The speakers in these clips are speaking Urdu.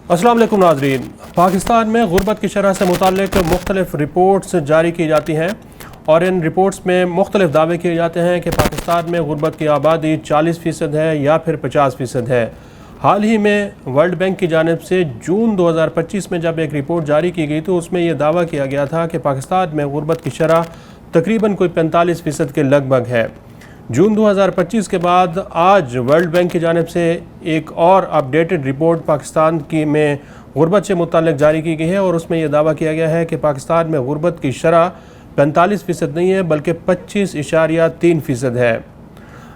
السلام علیکم ناظرین، پاکستان میں غربت کی شرح سے متعلق مختلف رپورٹس جاری کی جاتی ہیں اور ان رپورٹس میں مختلف دعوے کیے جاتے ہیں کہ پاکستان میں غربت کی آبادی 40% ہے یا پھر 50% ہے۔ حال ہی میں ورلڈ بینک کی جانب سے جون 2025 میں جب ایک رپورٹ جاری کی گئی تو اس میں یہ دعویٰ کیا گیا تھا کہ پاکستان میں غربت کی شرح تقریباً کوئی 45% کے لگ بھگ ہے۔ جون 2025 کے بعد آج ورلڈ بینک کی جانب سے ایک اور اپڈیٹڈ رپورٹ پاکستان کی میں غربت سے متعلق جاری کی گئی ہے اور اس میں یہ دعویٰ کیا گیا ہے کہ پاکستان میں غربت کی شرح 45% نہیں ہے بلکہ 25.3% ہے۔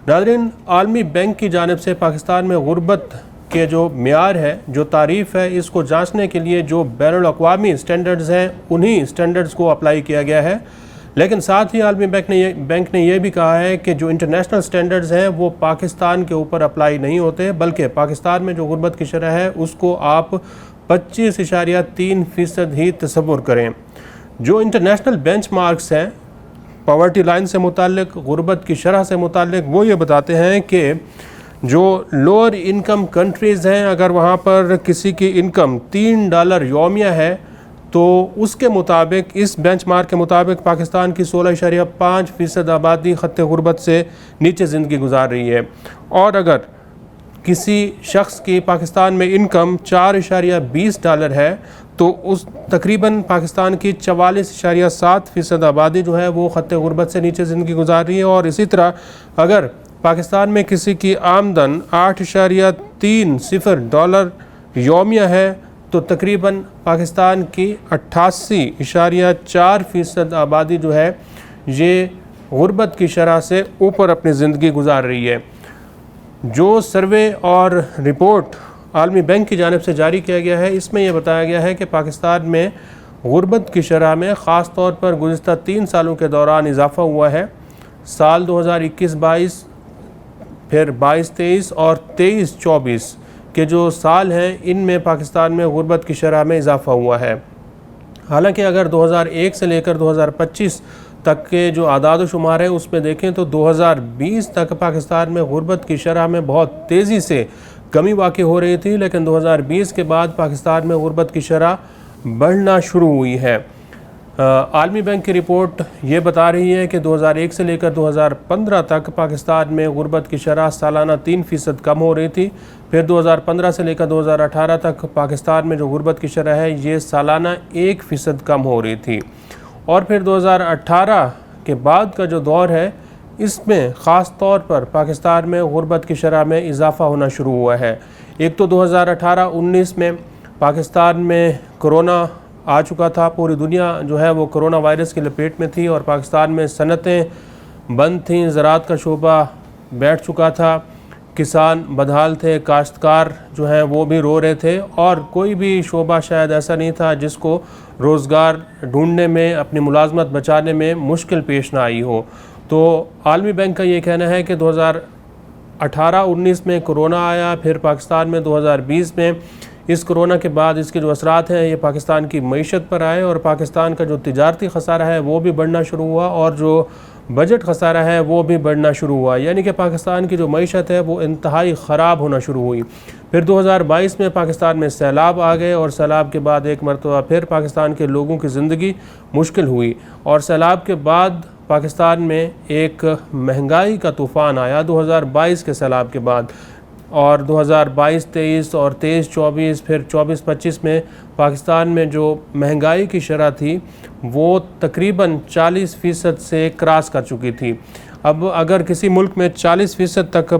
ناظرین، عالمی بینک کی جانب سے پاکستان میں غربت کے جو معیار ہے، جو تعریف ہے، اس کو جانچنے کے لیے جو بین الاقوامی سٹینڈرڈز ہیں انہی سٹینڈرڈز کو اپلائی کیا گیا ہے، لیکن ساتھ ہی عالمی بینک نے یہ بھی کہا ہے کہ جو انٹرنیشنل سٹینڈرڈز ہیں وہ پاکستان کے اوپر اپلائی نہیں ہوتے، بلکہ پاکستان میں جو غربت کی شرح ہے اس کو آپ 25.3% ہی تصور کریں۔ جو انٹرنیشنل بینچ مارکس ہیں پاورٹی لائن سے متعلق، غربت کی شرح سے متعلق، وہ یہ بتاتے ہیں کہ جو لوور انکم کنٹریز ہیں، اگر وہاں پر کسی کی انکم $3 یومیہ ہے تو اس کے مطابق، اس بینچ مارک کے مطابق پاکستان کی 16.5% آبادی خط غربت سے نیچے زندگی گزار رہی ہے، اور اگر کسی شخص کی پاکستان میں انکم $4.20 ہے تو اس تقریباً پاکستان کی 44.7% آبادی جو ہے وہ خط غربت سے نیچے زندگی گزار رہی ہے، اور اسی طرح اگر پاکستان میں کسی کی آمدن $8.30 یومیہ ہے تو تقریباً پاکستان کی 88.4% آبادی جو ہے یہ غربت کی شرح سے اوپر اپنی زندگی گزار رہی ہے۔ جو سروے اور رپورٹ عالمی بینک کی جانب سے جاری کیا گیا ہے، اس میں یہ بتایا گیا ہے کہ پاکستان میں غربت کی شرح میں خاص طور پر گزشتہ 3 سالوں کے دوران اضافہ ہوا ہے۔ سال 2021-22، پھر 22-23 اور 23-24 کے جو سال ہیں ان میں پاکستان میں غربت کی شرح میں اضافہ ہوا ہے۔ حالانکہ اگر 2001 سے لے کر 2025 تک کے جو اعداد و شمار ہیں اس میں دیکھیں تو 2020 تک پاکستان میں غربت کی شرح میں بہت تیزی سے کمی واقع ہو رہی تھی، لیکن 2020 کے بعد پاکستان میں غربت کی شرح بڑھنا شروع ہوئی ہے۔ عالمی بینک کی رپورٹ یہ بتا رہی ہے کہ 2001 سے لے کر 2015 تک پاکستان میں غربت کی شرح سالانہ 3% کم ہو رہی تھی، پھر 2015 سے لے کر 2018 تک پاکستان میں جو غربت کی شرح ہے یہ سالانہ 1% کم ہو رہی تھی، اور پھر 2018 کے بعد کا جو دور ہے اس میں خاص طور پر پاکستان میں غربت کی شرح میں اضافہ ہونا شروع ہوا ہے۔ ایک تو 2018-19 میں پاکستان میں کرونا آ چکا تھا، پوری دنیا جو ہے وہ کرونا وائرس کی لپیٹ میں تھی اور پاکستان میں صنعتیں بند تھیں، زراعت کا شعبہ بیٹھ چکا تھا، کسان بدحال تھے، کاشتکار جو ہیں وہ بھی رو رہے تھے، اور کوئی بھی شعبہ شاید ایسا نہیں تھا جس کو روزگار ڈھونڈنے میں، اپنی ملازمت بچانے میں مشکل پیش نہ آئی ہو۔ تو عالمی بینک کا یہ کہنا ہے کہ 2018-19 میں کرونا آیا، پھر پاکستان میں 2020 میں اس کرونا کے بعد اس کے جو اثرات ہیں یہ پاکستان کی معیشت پر آئے، اور پاکستان کا جو تجارتی خسارہ ہے وہ بھی بڑھنا شروع ہوا، اور جو بجٹ خسارہ ہے وہ بھی بڑھنا شروع ہوا، یعنی کہ پاکستان کی جو معیشت ہے وہ انتہائی خراب ہونا شروع ہوئی۔ پھر 2022 میں پاکستان میں سیلاب آ گئے، اور سیلاب کے بعد ایک مرتبہ پھر پاکستان کے لوگوں کی زندگی مشکل ہوئی، اور سیلاب کے بعد پاکستان میں ایک مہنگائی کا طوفان آیا 2022 کے سیلاب کے بعد، اور 2022-23 اور 23-24 پھر 24-25 میں پاکستان میں جو مہنگائی کی شرح تھی وہ تقریباً 40% سے کراس کر چکی تھی۔ اب اگر کسی ملک میں 40% تک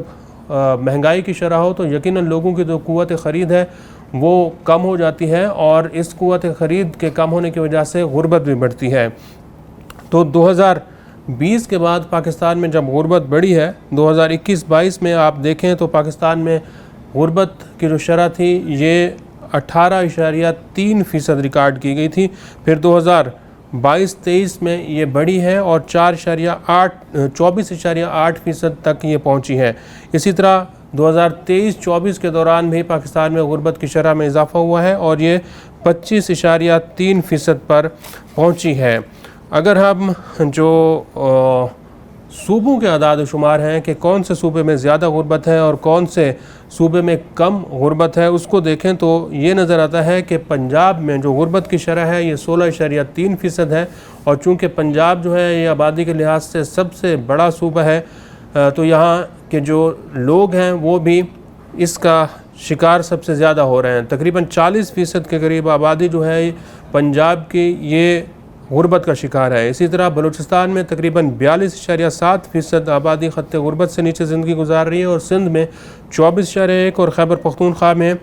مہنگائی کی شرح ہو تو یقیناً لوگوں کی جو قوت خرید ہے وہ کم ہو جاتی ہے، اور اس قوت خرید کے کم ہونے کی وجہ سے غربت بھی بڑھتی ہے۔ تو 2020 کے بعد پاکستان میں جب غربت بڑھی ہے، 2021-22 میں آپ دیکھیں تو پاکستان میں غربت کی جو شرح تھی یہ 18.3% ریکارڈ کی گئی تھی، پھر 2022-23 میں یہ بڑھی ہے اور 24.8% تک یہ پہنچی ہے۔ اسی طرح 2023-24 کے دوران بھی پاکستان میں غربت کی شرح میں اضافہ ہوا ہے اور یہ 25.3% پر پہنچی ہے۔ اگر ہم جو صوبوں کے اعداد و شمار ہیں کہ کون سے صوبے میں زیادہ غربت ہے اور کون سے صوبے میں کم غربت ہے اس کو دیکھیں تو یہ نظر آتا ہے کہ پنجاب میں جو غربت کی شرح ہے یہ 16.3% ہے، اور چونکہ پنجاب جو ہے یہ آبادی کے لحاظ سے سب سے بڑا صوبہ ہے تو یہاں کے جو لوگ ہیں وہ بھی اس کا شکار سب سے زیادہ ہو رہے ہیں۔ تقریباً 40% کے قریب آبادی جو ہے پنجاب کی یہ غربت کا شکار ہے۔ اسی طرح بلوچستان میں تقریباً 42.7% آبادی خط غربت سے نیچے زندگی گزار رہی ہے، اور سندھ میں 24.1 اور خیبر پختونخوا میں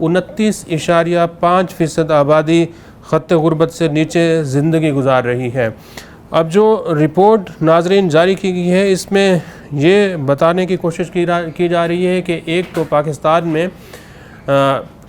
29.5% آبادی خط غربت سے نیچے زندگی گزار رہی ہے۔ اب جو رپورٹ ناظرین جاری کی گئی ہے اس میں یہ بتانے کی کوشش کی جا رہی ہے کہ ایک تو پاکستان میں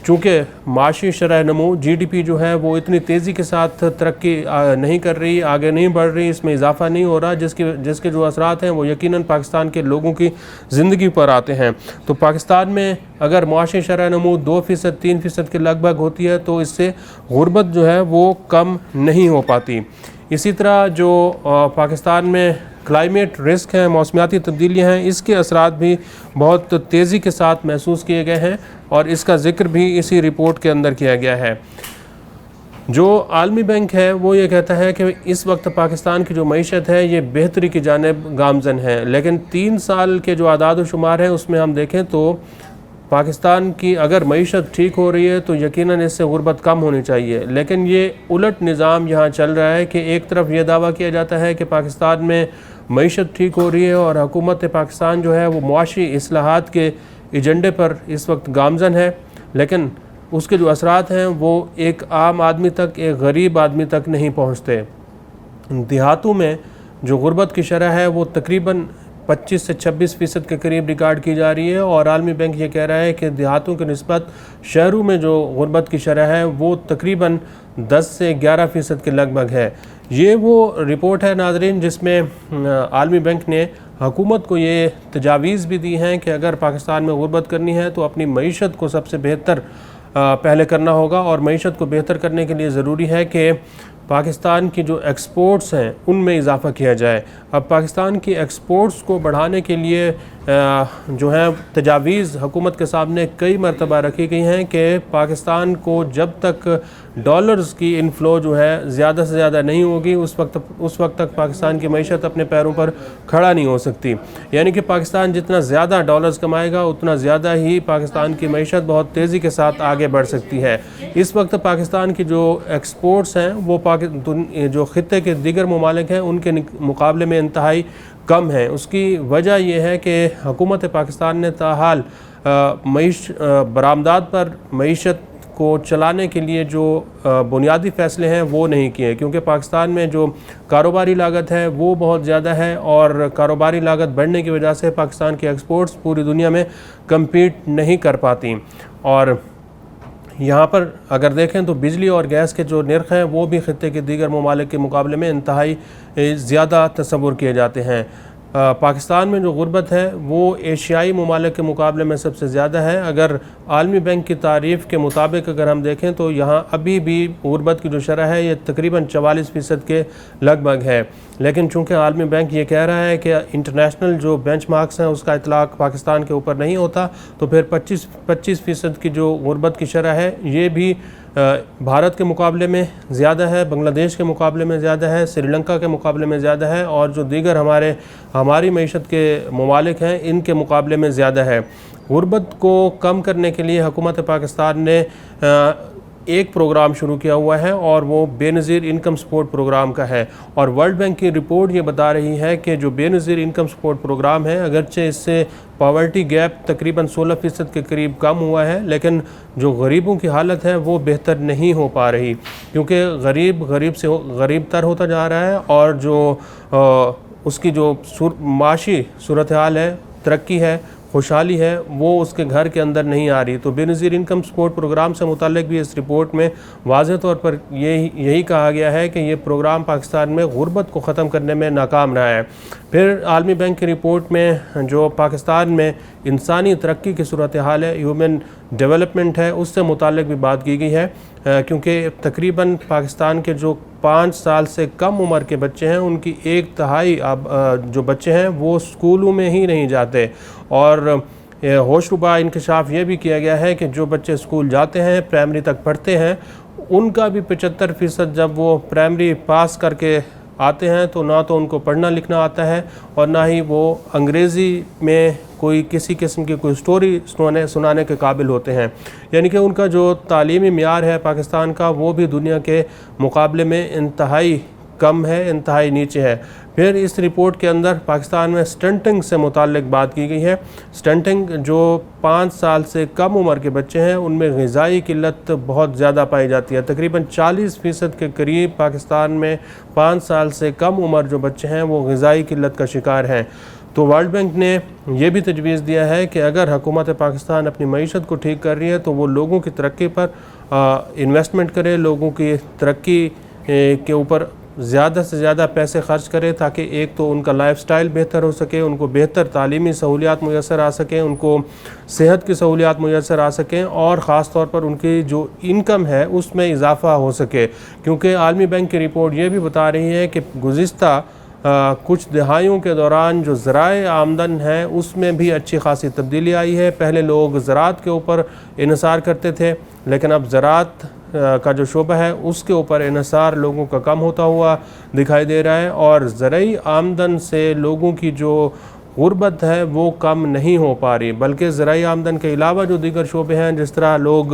چونکہ معاشی شرح نمو GDP جو ہے وہ اتنی تیزی کے ساتھ ترقی نہیں کر رہی، آگے نہیں بڑھ رہی، اس میں اضافہ نہیں ہو رہا، جس کے جو اثرات ہیں وہ یقیناً پاکستان کے لوگوں کی زندگی پر آتے ہیں۔ تو پاکستان میں اگر معاشی شرح نمو 2%، 3% کے لگ بھگ ہوتی ہے تو اس سے غربت جو ہے وہ کم نہیں ہو پاتی۔ اسی طرح جو پاکستان میں کلائمیٹ رسک ہیں، موسمیاتی تبدیلیاں ہیں، اس کے اثرات بھی بہت تیزی کے ساتھ محسوس کیے گئے ہیں، اور اس کا ذکر بھی اسی رپورٹ کے اندر کیا گیا ہے۔ جو عالمی بینک ہے وہ یہ کہتا ہے کہ اس وقت پاکستان کی جو معیشت ہے یہ بہتری کی جانب گامزن ہے، لیکن 3 سال کے جو اعداد و شمار ہیں اس میں ہم دیکھیں تو پاکستان کی اگر معیشت ٹھیک ہو رہی ہے تو یقیناً اس سے غربت کم ہونی چاہیے، لیکن یہ الٹ نظام یہاں چل رہا ہے کہ ایک طرف یہ دعویٰ کیا جاتا ہے کہ پاکستان میں معیشت ٹھیک ہو رہی ہے اور حکومت پاکستان جو ہے وہ معاشی اصلاحات کے ایجنڈے پر اس وقت گامزن ہے، لیکن اس کے جو اثرات ہیں وہ ایک عام آدمی تک، ایک غریب آدمی تک نہیں پہنچتے۔ دیہاتوں میں جو غربت کی شرح ہے وہ تقریباً 25 سے 26% کے قریب ریکارڈ کی جا رہی ہے، اور عالمی بینک یہ کہہ رہا ہے کہ دیہاتوں کی نسبت شہروں میں جو غربت کی شرح ہے وہ تقریباً 10 سے 11% کے لگ بھگ ہے۔ یہ وہ رپورٹ ہے ناظرین جس میں عالمی بینک نے حکومت کو یہ تجاویز بھی دی ہیں کہ اگر پاکستان میں غربت کرنی ہے تو اپنی معیشت کو سب سے بہتر پہلے کرنا ہوگا، اور معیشت کو بہتر کرنے کے لیے ضروری ہے کہ پاکستان کی جو ایکسپورٹس ہیں ان میں اضافہ کیا جائے۔ اب پاکستان کی ایکسپورٹس کو بڑھانے کے لیے جو ہے تجاویز حکومت کے سامنے کئی مرتبہ رکھی گئی ہیں کہ پاکستان کو جب تک ڈالرز کی انفلو جو ہے زیادہ سے زیادہ نہیں ہوگی اس وقت تک پاکستان کی معیشت اپنے پیروں پر کھڑا نہیں ہو سکتی، یعنی کہ پاکستان جتنا زیادہ ڈالرز کمائے گا اتنا زیادہ ہی پاکستان کی معیشت بہت تیزی کے ساتھ آگے بڑھ سکتی ہے۔ اس وقت پاکستان کی جو ایکسپورٹس ہیں وہ جو خطے کے دیگر ممالک ہیں ان کے مقابلے میں انتہائی کم ہیں۔ اس کی وجہ یہ ہے کہ حکومت پاکستان نے تاحال برآمدات پر معیشت کو چلانے کے لیے جو بنیادی فیصلے ہیں وہ نہیں کیے، کیونکہ پاکستان میں جو کاروباری لاگت ہے وہ بہت زیادہ ہے، اور کاروباری لاگت بڑھنے کی وجہ سے پاکستان کی ایکسپورٹس پوری دنیا میں کمپیٹ نہیں کر پاتی۔ اور یہاں پر اگر دیکھیں تو بجلی اور گیس کے جو نرخ ہیں وہ بھی خطے کے دیگر ممالک کے مقابلے میں انتہائی زیادہ تصور کیے جاتے ہیں۔ پاکستان میں جو غربت ہے وہ ایشیائی ممالک کے مقابلے میں سب سے زیادہ ہے۔ اگر عالمی بینک کی تعریف کے مطابق اگر ہم دیکھیں تو یہاں ابھی بھی غربت کی جو شرح ہے یہ تقریباً 44% کے لگ بھگ ہے، لیکن چونکہ عالمی بینک یہ کہہ رہا ہے کہ انٹرنیشنل جو بینچ مارکس ہیں اس کا اطلاق پاکستان کے اوپر نہیں ہوتا، تو پھر 25% کی جو غربت کی شرح ہے یہ بھی بھارت کے مقابلے میں زیادہ ہے، بنگلہ دیش کے مقابلے میں زیادہ ہے، سری لنکا کے مقابلے میں زیادہ ہے، اور جو دیگر ہماری معیشت کے ممالک ہیں ان کے مقابلے میں زیادہ ہے۔ غربت کو کم کرنے کے لیے حکومت پاکستان نے ایک پروگرام شروع کیا ہوا ہے، اور وہ بے نظیر انکم سپورٹ پروگرام کا ہے، اور ورلڈ بینک کی رپورٹ یہ بتا رہی ہے کہ جو بے نظیر انکم سپورٹ پروگرام ہے اگرچہ اس سے پاورٹی گیپ تقریباً 16% کے قریب کم ہوا ہے، لیکن جو غریبوں کی حالت ہے وہ بہتر نہیں ہو پا رہی، کیونکہ غریب سے غریب تر ہوتا جا رہا ہے، اور جو اس کی جو معاشی صورتحال ہے، ترقی ہے، خوشحالی ہے، وہ اس کے گھر کے اندر نہیں آ رہی۔ تو بے نظیر انکم سپورٹ پروگرام سے متعلق بھی اس رپورٹ میں واضح طور پر یہی کہا گیا ہے کہ یہ پروگرام پاکستان میں غربت کو ختم کرنے میں ناکام رہا ہے۔ پھر عالمی بینک کی رپورٹ میں جو پاکستان میں انسانی ترقی کی صورتحال ہے، ہیومن ڈیولپمنٹ ہے، اس سے متعلق بھی بات کی گئی ہے، کیونکہ تقریباً پاکستان کے جو 5 سال سے کم عمر کے بچے ہیں ان کی 1/3 جو بچے ہیں وہ اسکولوں میں ہی نہیں جاتے، اور ہوش ربا انکشاف یہ بھی کیا گیا ہے کہ جو بچے اسکول جاتے ہیں، پرائمری تک پڑھتے ہیں، ان کا بھی 75% جب وہ پرائمری پاس کر کے آتے ہیں تو نہ تو ان کو پڑھنا لکھنا آتا ہے اور نہ ہی وہ انگریزی میں کوئی کسی قسم کی کوئی سٹوری سنانے کے قابل ہوتے ہیں. یعنی کہ ان کا جو تعلیمی معیار ہے پاکستان کا، وہ بھی دنیا کے مقابلے میں انتہائی کم ہے، انتہائی نیچے ہے. پھر اس رپورٹ کے اندر پاکستان میں سٹنٹنگ سے متعلق بات کی گئی ہے. سٹنٹنگ جو 5 سال سے کم عمر کے بچے ہیں، ان میں غذائی قلت بہت زیادہ پائی جاتی ہے. تقریباً 40% کے قریب پاکستان میں 5 سال سے کم عمر جو بچے ہیں وہ غذائی قلت کا شکار ہیں. تو ورلڈ بینک نے یہ بھی تجویز دیا ہے کہ اگر حکومت پاکستان اپنی معیشت کو ٹھیک کر رہی ہے تو وہ لوگوں کی ترقی پر انویسٹمنٹ کرے، لوگوں کی ترقی کے اوپر زیادہ سے زیادہ پیسے خرچ کرے، تاکہ ایک تو ان کا لائف سٹائل بہتر ہو سکے، ان کو بہتر تعلیمی سہولیات میسر آ سکیں، ان کو صحت کی سہولیات میسر آ سکیں، اور خاص طور پر ان کی جو انکم ہے اس میں اضافہ ہو سکے. کیونکہ عالمی بینک کی رپورٹ یہ بھی بتا رہی ہے کہ گزشتہ کچھ دہائیوں کے دوران جو ذرائع آمدن ہیں اس میں بھی اچھی خاصی تبدیلی آئی ہے. پہلے لوگ زراعت کے اوپر انحصار کرتے تھے، لیکن اب زراعت کا جو شعبہ ہے اس کے اوپر انحصار لوگوں کا کم ہوتا ہوا دکھائی دے رہا ہے، اور زرعی آمدن سے لوگوں کی جو غربت ہے وہ کم نہیں ہو پا رہی، بلکہ زرعی آمدن کے علاوہ جو دیگر شعبے ہیں، جس طرح لوگ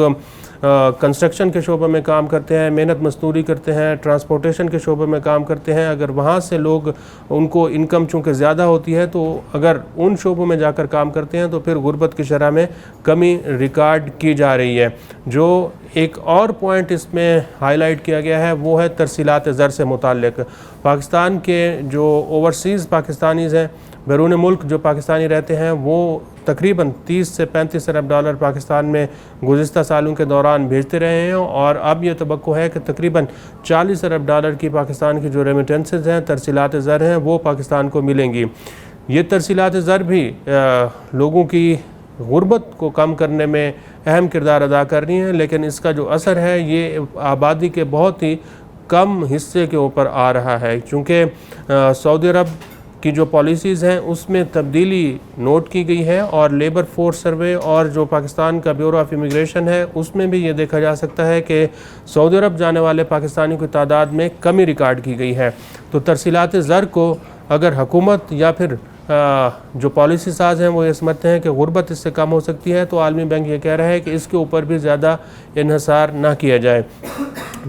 کنسٹرکشن کے شعبے میں کام کرتے ہیں، محنت مزدوری کرتے ہیں، ٹرانسپورٹیشن کے شعبے میں کام کرتے ہیں، اگر وہاں سے لوگ ان کو انکم چونکہ زیادہ ہوتی ہے تو اگر ان شعبوں میں جا کر کام کرتے ہیں تو پھر غربت کی شرح میں کمی ریکارڈ کی جا رہی ہے. جو ایک اور پوائنٹ اس میں ہائی لائٹ کیا گیا ہے وہ ہے ترسیلات زر سے متعلق. پاکستان کے جو اوورسیز پاکستانیز ہیں، بیرون ملک جو پاکستانی رہتے ہیں، وہ تقریباً 30 سے 35 ارب ڈالر پاکستان میں گزشتہ سالوں کے دوران بھیجتے رہے ہیں، اور اب یہ توقع ہے کہ تقریباً 40 ارب ڈالر کی پاکستان کی جو ریمیٹنسز ہیں، ترسیلات زر ہیں، وہ پاکستان کو ملیں گی. یہ ترسیلات زر بھی لوگوں کی غربت کو کم کرنے میں اہم کردار ادا کر رہی ہیں، لیکن اس کا جو اثر ہے یہ آبادی کے بہت ہی کم حصے کے اوپر آ رہا ہے. چونکہ سعودی عرب کی جو پالیسیز ہیں اس میں تبدیلی نوٹ کی گئی ہے، اور لیبر فورس سروے اور جو پاکستان کا بیورو آف امیگریشن ہے اس میں بھی یہ دیکھا جا سکتا ہے کہ سعودی عرب جانے والے پاکستانیوں کی تعداد میں کمی ریکارڈ کی گئی ہے. تو ترسیلات زر کو اگر حکومت یا پھر جو پالیسی ساز ہیں وہ یہ سمجھتے ہیں کہ غربت اس سے کم ہو سکتی ہے، تو عالمی بینک یہ کہہ رہا ہے کہ اس کے اوپر بھی زیادہ انحصار نہ کیا جائے.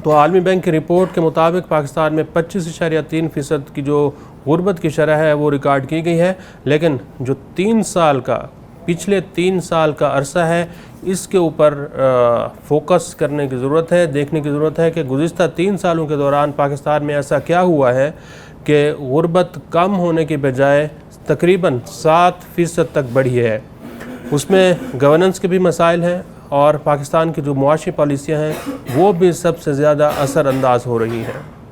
تو عالمی بینک کی رپورٹ کے مطابق پاکستان میں 25.3% کی جو غربت کی شرح ہے وہ ریکارڈ کی گئی ہے، لیکن جو پچھلے 3 سال کا عرصہ ہے اس کے اوپر فوکس کرنے کی ضرورت ہے، دیکھنے کی ضرورت ہے کہ گزشتہ 3 سالوں کے دوران پاکستان میں ایسا کیا ہوا ہے کہ غربت کم ہونے کے بجائے تقریباً 7% تک بڑھی ہے. اس میں گورننس کے بھی مسائل ہیں، اور پاکستان کی جو معاشی پالیسیاں ہیں وہ بھی سب سے زیادہ اثر انداز ہو رہی ہیں.